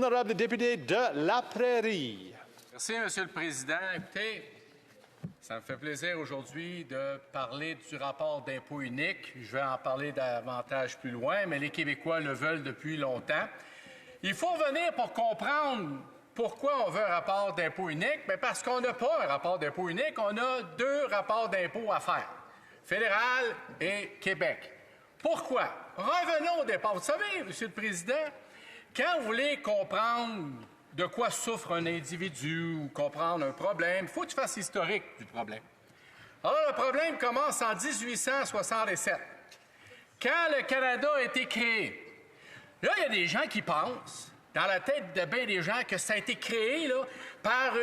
l'honorable député de La Prairie. Merci, M. le Président. Écoutez, ça me fait plaisir aujourd'hui de parler du rapport d'impôt unique. Je vais en parler davantage plus loin, mais les Québécois le veulent depuis longtemps. Il faut venir pour comprendre pourquoi on veut un rapport d'impôt unique. Bien, parce qu'on n'a pas un rapport d'impôt unique, on a deux rapports d'impôt à faire, fédéral et Québec. Pourquoi? Revenons au départ. Vous savez, M. le Président, quand vous voulez comprendre de quoi souffre un individu ou comprendre un problème, il faut que tu fasses l'historique du problème. Alors, le problème commence en 1867, quand le Canada a été créé. Là, il y a des gens qui pensent, dans la tête de bien des gens, que ça a été créé là, par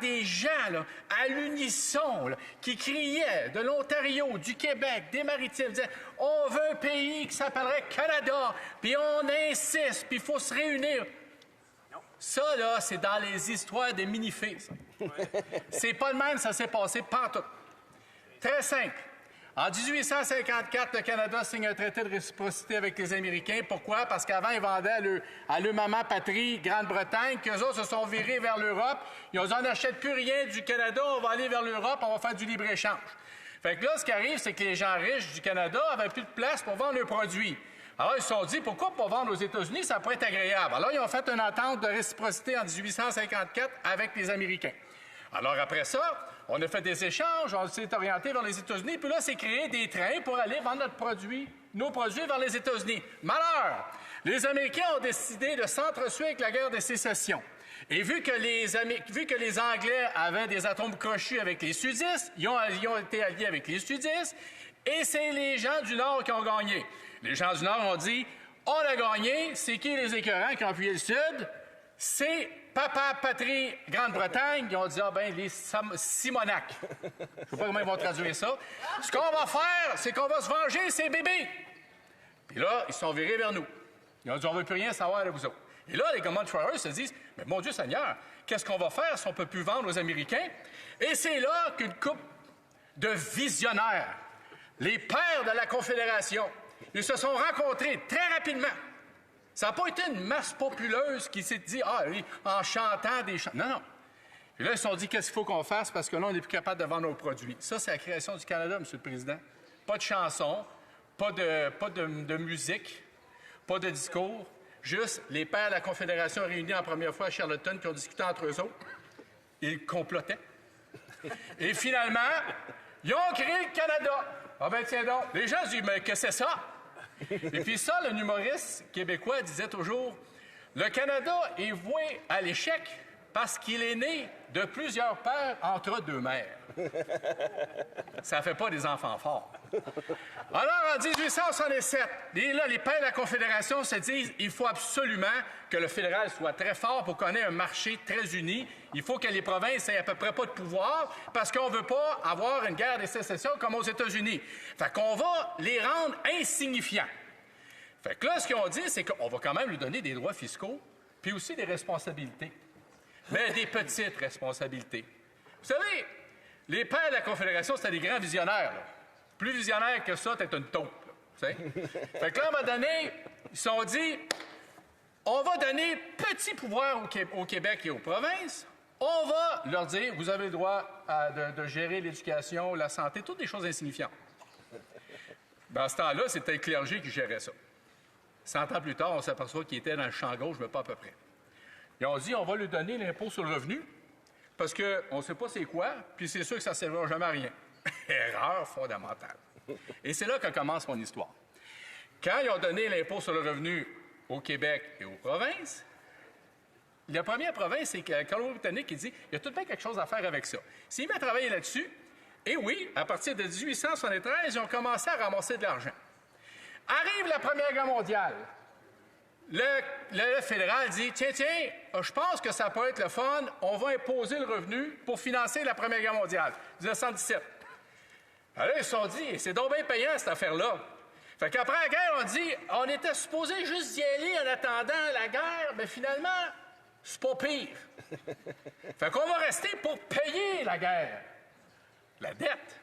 des gens là, à l'unisson, là, qui criaient de l'Ontario, du Québec, des Maritimes, disaient « On veut un pays qui s'appellerait Canada, puis on insiste, puis il faut se réunir. » Ça, là, c'est dans les histoires des minifées, ça. C'est pas le même, ça s'est passé pantoute. Très simple. En 1854, le Canada signe un traité de réciprocité avec les Américains. Pourquoi? Parce qu'avant, ils vendaient à leur maman patrie, Grande-Bretagne, qu'eux autres se sont virés vers l'Europe. Ils ont dit, on n'achète plus rien du Canada, on va aller vers l'Europe, on va faire du libre-échange. Fait que là, ce qui arrive, c'est que les gens riches du Canada avaient plus de place pour vendre leurs produits. Alors, ils se sont dit, pourquoi pas vendre aux États-Unis? Ça pourrait être agréable. Alors, ils ont fait une entente de réciprocité en 1854 avec les Américains. Alors, après ça, on a fait des échanges, on s'est orienté vers les États-Unis, puis là, c'est créé des trains pour aller vendre nos produits vers les États-Unis. Malheur! Les Américains ont décidé de s'entretuer avec la guerre de sécession. Et vu que les Anglais avaient des atomes crochus avec les sudistes, ils ont été alliés avec les sudistes, et c'est les gens du Nord qui ont gagné. Les gens du Nord ont dit, on a gagné, c'est qui les écœurants qui ont appuyé le Sud? C'est Papa, Patrie, Grande-Bretagne. Ils ont dit, ah ben, les Simonacs. Je ne sais pas comment ils vont traduire ça. Ce qu'on va faire, c'est qu'on va se venger, ces bébés. Puis là, ils se sont virés vers nous. Ils ont dit, on ne veut plus rien savoir de vous autres. Et là, les Common Trials se disent, mais mon Dieu Seigneur, qu'est-ce qu'on va faire si on ne peut plus vendre aux Américains? Et c'est là qu'une couple de visionnaires, les pères de la Confédération, ils se sont rencontrés très rapidement. Ça n'a pas été une masse populeuse qui s'est dit, ah oui, en chantant des chants. Non, non. Et là, ils se sont dit, qu'est-ce qu'il faut qu'on fasse parce que là, on n'est plus capable de vendre nos produits. Ça, c'est la création du Canada, M. le Président. Pas de chansons, pas de musique, pas de discours. Juste les pères de la Confédération réunis en première fois à Charlottetown qui ont discuté entre eux autres. Ils complotaient. Et finalement, ils ont créé le Canada. Ah ben tiens donc, les gens se disent, mais qu'est-ce que c'est ça? Et puis ça, le humoriste québécois disait toujours, le Canada est voué à l'échec parce qu'il est né de plusieurs pères entre deux mères. Ça fait pas des enfants forts. Alors, en 1867, les pères de la Confédération se disent il faut absolument que le fédéral soit très fort pour qu'on ait un marché très uni. Il faut que les provinces aient à peu près pas de pouvoir parce qu'on veut pas avoir une guerre de sécession comme aux États-Unis. Fait qu'on va les rendre insignifiants. Fait que là, ce qu'ils ont dit, c'est qu'on va quand même lui donner des droits fiscaux puis aussi des responsabilités. Mais des petites responsabilités. Vous savez, les pères de la Confédération, c'était des grands visionnaires. Là. Plus visionnaires que ça, t'es une taupe. Fait que là, à un moment donné, ils se sont dit, on va donner petit pouvoir au Québec et aux provinces. On va leur dire, vous avez le droit de gérer l'éducation, la santé, toutes des choses insignifiantes. Dans ce temps-là, c'était le clergé qui gérait ça. 100 ans plus tard, on s'aperçoit qu'il était dans le champ gauche, mais pas à peu près. Ils ont dit, on va lui donner l'impôt sur le revenu, parce qu'on ne sait pas c'est quoi, puis c'est sûr que ça ne servira jamais à rien. Erreur fondamentale. Et c'est là que commence mon histoire. Quand ils ont donné l'impôt sur le revenu au Québec et aux provinces, la première province, c'est que la Colombie-Britannique qui dit, il y a tout de même quelque chose à faire avec ça. S'ils mettent à travailler là-dessus, et oui, à partir de 1873, ils ont commencé à ramasser de l'argent. Arrive la Première Guerre mondiale. Le fédéral dit, tiens, je pense que ça peut être le fun, on va imposer le revenu pour financer la Première Guerre mondiale, 1917. Alors, ils se sont dit, c'est donc bien payant, cette affaire-là. Fait qu'après la guerre, on dit, on était supposé juste y aller en attendant la guerre, mais finalement, c'est pas pire. Fait qu'on va rester pour payer la guerre, la dette.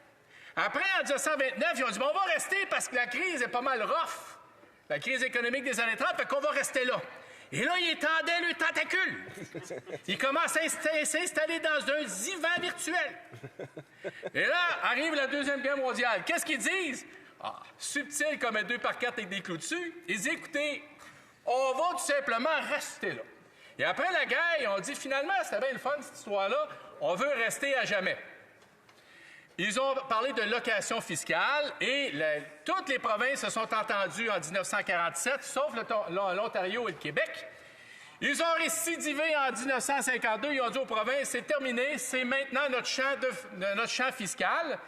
Après, en 1929, ils ont dit, bon, on va rester parce que la crise est pas mal rough. La crise économique des années 30, fait qu'on va rester là. Et là, il étendait le tentacule. Il commence à s'installer dans un divan virtuel. Et là, arrive la Deuxième Guerre mondiale. Qu'est-ce qu'ils disent? Ah, subtil comme un 2x4 avec des clous dessus. Ils disent, écoutez, on va tout simplement rester là. Et après la guerre, ils ont dit, finalement, c'était bien le fun, cette histoire-là. On veut rester à jamais. Ils ont parlé de location fiscale et toutes les provinces se sont entendues en 1947, sauf l'Ontario et le Québec. Ils ont récidivé en 1952. Ils ont dit aux provinces, c'est terminé, c'est maintenant notre champ fiscal.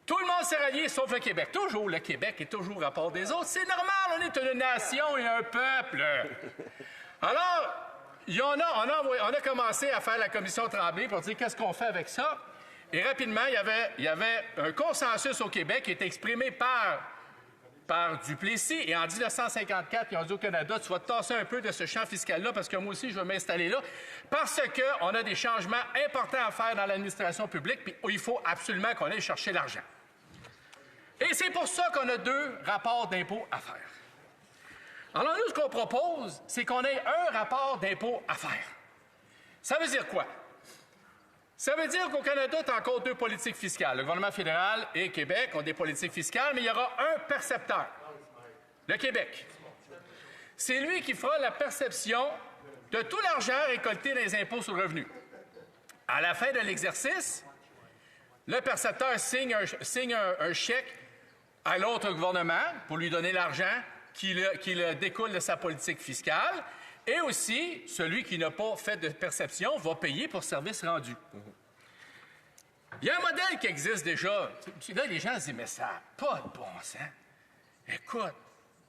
Tout le monde s'est rallié, sauf le Québec. Toujours, le Québec est toujours à part des autres. C'est normal, on est une nation et un peuple. Alors, on a commencé à faire la commission Tremblay pour dire qu'est-ce qu'on fait avec ça. Et rapidement, il y avait un consensus au Québec qui était exprimé par Duplessis. Et en 1954, ils ont dit au Canada, tu vas te tasser un peu de ce champ fiscal-là parce que moi aussi, je veux m'installer là. Parce qu'on a des changements importants à faire dans l'administration publique, puis il faut absolument qu'on aille chercher l'argent. Et c'est pour ça qu'on a 2 rapports d'impôts à faire. Alors nous, ce qu'on propose, c'est qu'on ait un rapport d'impôts à faire. Ça veut dire quoi? Ça veut dire qu'au Canada, tu as encore 2 politiques fiscales. Le gouvernement fédéral et Québec ont des politiques fiscales, mais il y aura un percepteur, le Québec. C'est lui qui fera la perception de tout l'argent récolté dans les impôts sur le revenu. À la fin de l'exercice, le percepteur signe un chèque à l'autre gouvernement pour lui donner l'argent qui le découle de sa politique fiscale. Et aussi, celui qui n'a pas fait de perception va payer pour service rendu. Il y a un modèle qui existe déjà. Là, les gens se disent, mais ça n'a pas de bon sens. Écoute,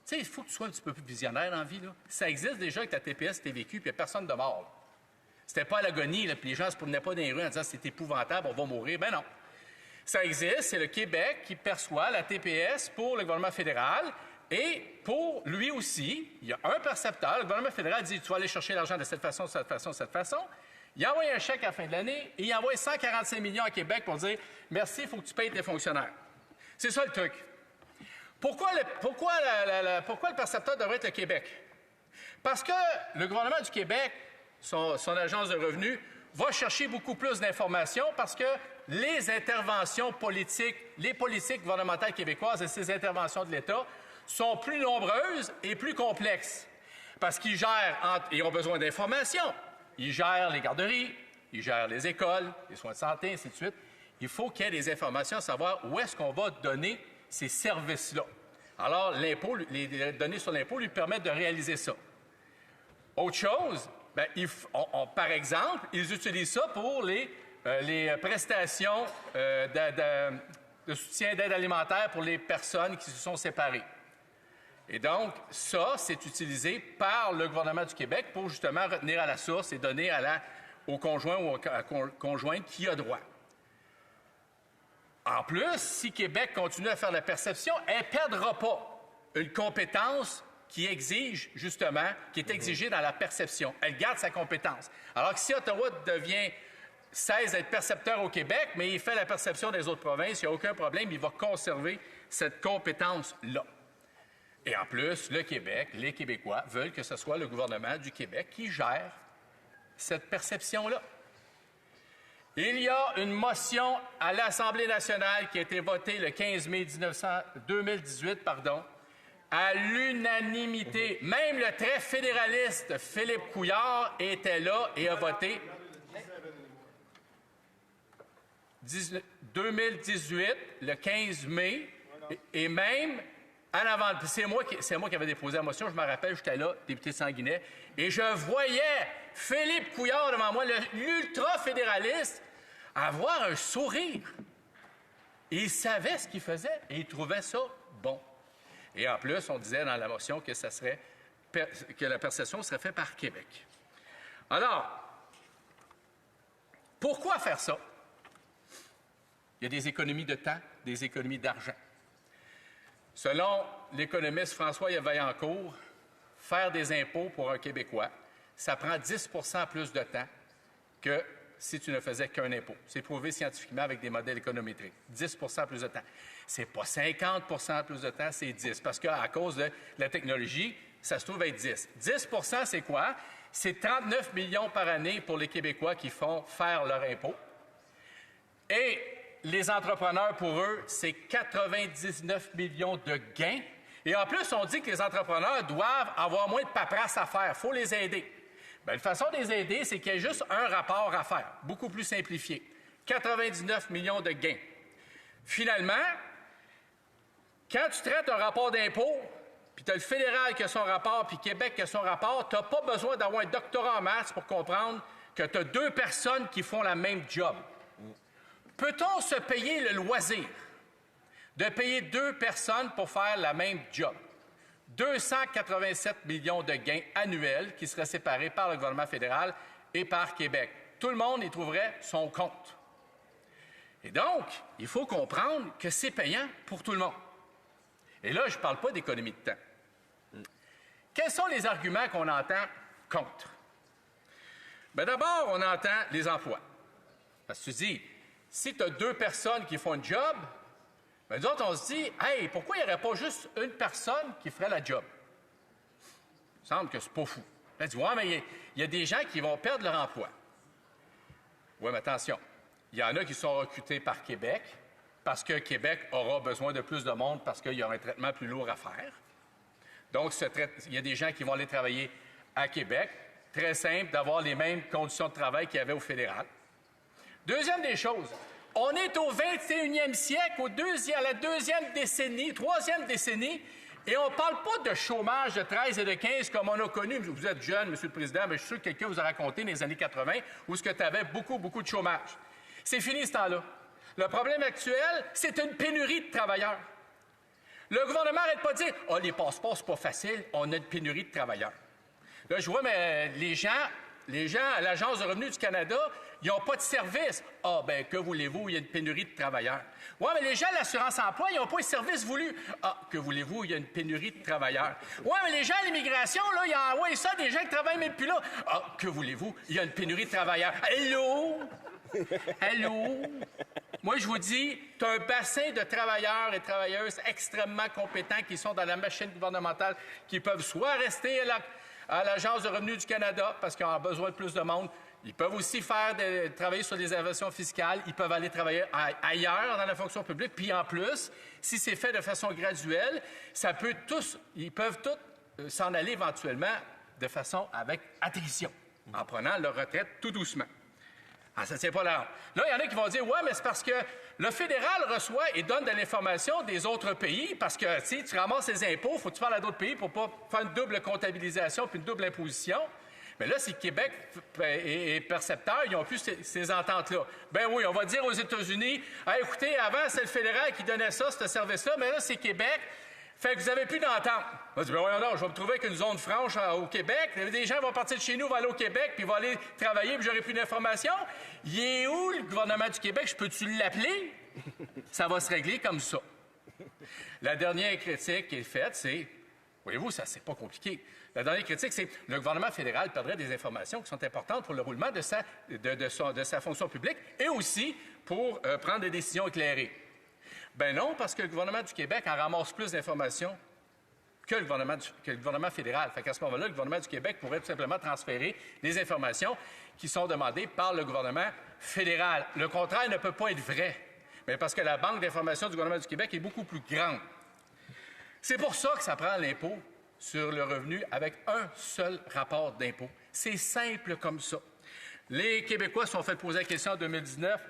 tu sais, il faut que tu sois un petit peu plus visionnaire dans la vie. Là. Ça existe déjà avec ta TPS, TVQ, puis il n'y a personne de mort. C'était pas à l'agonie, puis les gens ne se promenaient pas dans les rues en disant, c'est épouvantable, on va mourir. Ben non. Ça existe, c'est le Québec qui perçoit la TPS pour le gouvernement fédéral. Et pour lui aussi, il y a un percepteur. Le gouvernement fédéral dit, tu vas aller chercher l'argent de cette façon, de cette façon, de cette façon. Il envoie un chèque à la fin de l'année et il envoie 145 millions à Québec pour dire, merci, il faut que tu payes tes fonctionnaires. C'est ça le truc. Pourquoi le percepteur devrait être le Québec? Parce que le gouvernement du Québec, son agence de revenus, va chercher beaucoup plus d'informations parce que les interventions politiques, les politiques gouvernementales québécoises et ces interventions de l'État sont plus nombreuses et plus complexes. Parce qu'ils ils ont besoin d'informations. Ils gèrent les garderies, ils gèrent les écoles, les soins de santé, ainsi de suite. Il faut qu'il y ait des informations à savoir où est-ce qu'on va donner ces services-là. Alors, les données sur l'impôt lui permettent de réaliser ça. Autre chose, bien, par exemple, ils utilisent ça pour les prestations de soutien d'aide alimentaire pour les personnes qui se sont séparées. Et donc, ça, c'est utilisé par le gouvernement du Québec pour justement retenir à la source et donner au conjoint ou à conjointe qui a droit. En plus, si Québec continue à faire la perception, elle ne perdra pas une compétence qui exige, justement, qui est exigée dans la perception. Elle garde sa compétence. Alors que si Ottawa cesse d'être percepteur au Québec, mais il fait la perception des autres provinces, il n'y a aucun problème, il va conserver cette compétence-là. Et en plus, le Québec, les Québécois veulent que ce soit le gouvernement du Québec qui gère cette perception-là. Il y a une motion à l'Assemblée nationale qui a été votée le 15 mai 2018, à l'unanimité. Même le très fédéraliste Philippe Couillard était là et a voté 2018, le 15 mai, et même en avant. C'est moi qui avais déposé la motion, je me rappelle, j'étais là, député de Sanguinet, et je voyais Philippe Couillard devant moi, l'ultra-fédéraliste, avoir un sourire. Et il savait ce qu'il faisait et il trouvait ça bon. Et en plus, on disait dans la motion que la perception serait faite par Québec. Alors, pourquoi faire ça? Il y a des économies de temps, des économies d'argent. Selon l'économiste François Vaillancourt, faire des impôts pour un Québécois, ça prend 10 % plus de temps que si tu ne faisais qu'un impôt. C'est prouvé scientifiquement avec des modèles économétriques. 10 % plus de temps. C'est pas 50 % plus de temps, c'est 10. Parce qu'à cause de la technologie, ça se trouve être 10. 10 c'est quoi? C'est 39 millions par année pour les Québécois qui font faire leur impôt. Et les entrepreneurs, pour eux, c'est 99 millions de gains. Et en plus, on dit que les entrepreneurs doivent avoir moins de paperasse à faire. Il faut les aider. Bien, la façon de les aider, c'est qu'il y ait juste un rapport à faire, beaucoup plus simplifié. 99 millions de gains. Finalement, quand tu traites un rapport d'impôt, puis tu as le fédéral qui a son rapport, puis Québec qui a son rapport, tu n'as pas besoin d'avoir un doctorat en maths pour comprendre que tu as deux personnes qui font la même job. Peut-on se payer le loisir de payer deux personnes pour faire la même job? 287 millions de gains annuels qui seraient séparés par le gouvernement fédéral et par Québec. Tout le monde y trouverait son compte. Et donc, il faut comprendre que c'est payant pour tout le monde. Et là, je ne parle pas d'économie de temps. Quels sont les arguments qu'on entend contre? Bien, d'abord, on entend les emplois. Parce que tu dis, si tu as deux personnes qui font un job, bien, nous autres, on se dit, hey, pourquoi il n'y aurait pas juste une personne qui ferait la job? Il me semble que c'est pas fou. Là, tu dis, ouais, mais il y a des gens qui vont perdre leur emploi. Oui, mais attention, il y en a qui sont recrutés par Québec parce que Québec aura besoin de plus de monde parce qu'il y aura un traitement plus lourd à faire. Donc, il y a des gens qui vont aller travailler à Québec. Très simple d'avoir les mêmes conditions de travail qu'il y avait au fédéral. Deuxième des choses, on est au 21e siècle, à la deuxième décennie, troisième décennie, et on ne parle pas de chômage de 13 et de 15 comme on a connu. Vous êtes jeune, Monsieur le Président, mais je suis sûr que quelqu'un vous a raconté dans les années 80 où ce que tu avais beaucoup de chômage. C'est fini ce temps-là. Le problème actuel, c'est une pénurie de travailleurs. Le gouvernement n'arrête pas de dire « Ah, les passeports, c'est pas facile, on a une pénurie de travailleurs. » Là, je vois, mais les gens à l'Agence de revenus du Canada, ils n'ont pas de service. Ah, bien, que voulez-vous, il y a une pénurie de travailleurs. Oui, mais les gens à l'assurance-emploi, ils n'ont pas de service voulu. Ah, que voulez-vous, il y a une pénurie de travailleurs. Oui, mais les gens à l'immigration, là, ils envoient ça des gens qui travaillent même plus là. Ah, que voulez-vous, il y a une pénurie de travailleurs. Allô? Allô? Moi, je vous dis, tu as un bassin de travailleurs et travailleuses extrêmement compétents qui sont dans la machine gouvernementale, qui peuvent soit rester à l'Agence de revenus du Canada parce qu'ils ont besoin de plus de monde. Ils peuvent aussi travailler sur des innovations fiscales. Ils peuvent aller travailler ailleurs dans la fonction publique. Puis en plus, si c'est fait de façon graduelle, ils peuvent tous s'en aller éventuellement de façon avec attrition, en prenant leur retraite tout doucement. Ah, ça ne tient pas la rampe. Là, il y en a qui vont dire, ouais, mais c'est parce que le fédéral reçoit et donne de l'information des autres pays parce que, tu sais, tu ramasses les impôts, il faut que tu parles à d'autres pays pour ne pas faire une double comptabilisation puis une double imposition. Mais là, si Québec et percepteur, ils n'ont plus ces ententes-là. Ben oui, on va dire aux États-Unis, hey, écoutez, avant, c'est le fédéral qui donnait ça, ce service-là, mais là, c'est Québec. Fait que vous n'avez plus d'entente. On dit, ben voyons donc, je vais me trouver avec une zone franche au Québec. Des gens vont partir de chez nous, vont aller au Québec, puis vont aller travailler, puis j'aurai plus d'informations. Il est où le gouvernement du Québec? Je peux-tu l'appeler? Ça va se régler comme ça. La dernière critique qui est faite, c'est, voyez-vous, ça, c'est pas compliqué. La dernière critique, c'est le gouvernement fédéral perdrait des informations qui sont importantes pour le roulement de sa fonction publique et aussi pour prendre des décisions éclairées. Ben non, parce que le gouvernement du Québec en ramasse plus d'informations que le gouvernement fédéral. Fait qu'à ce moment-là, le gouvernement du Québec pourrait tout simplement transférer des informations qui sont demandées par le gouvernement fédéral. Le contraire ne peut pas être vrai, mais parce que la banque d'informations du gouvernement du Québec est beaucoup plus grande. C'est pour ça que ça prend l'impôt sur le revenu avec un seul rapport d'impôt. C'est simple comme ça. Les Québécois se sont fait poser la question en 2019.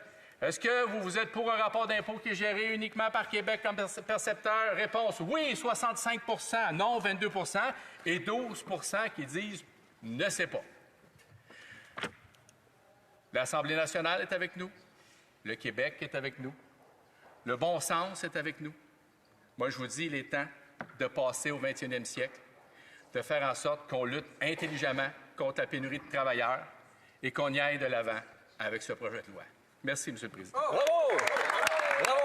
Est-ce que vous êtes pour un rapport d'impôt qui est géré uniquement par Québec comme percepteur? Réponse, oui, 65 %, non, 22 % et 12 % qui disent « ne sais pas ». L'Assemblée nationale est avec nous. Le Québec est avec nous. Le bon sens est avec nous. Moi, je vous dis, il est temps de passer au 21e siècle, de faire en sorte qu'on lutte intelligemment contre la pénurie de travailleurs et qu'on y aille de l'avant avec ce projet de loi. Merci, M. le Président. Bravo! Bravo!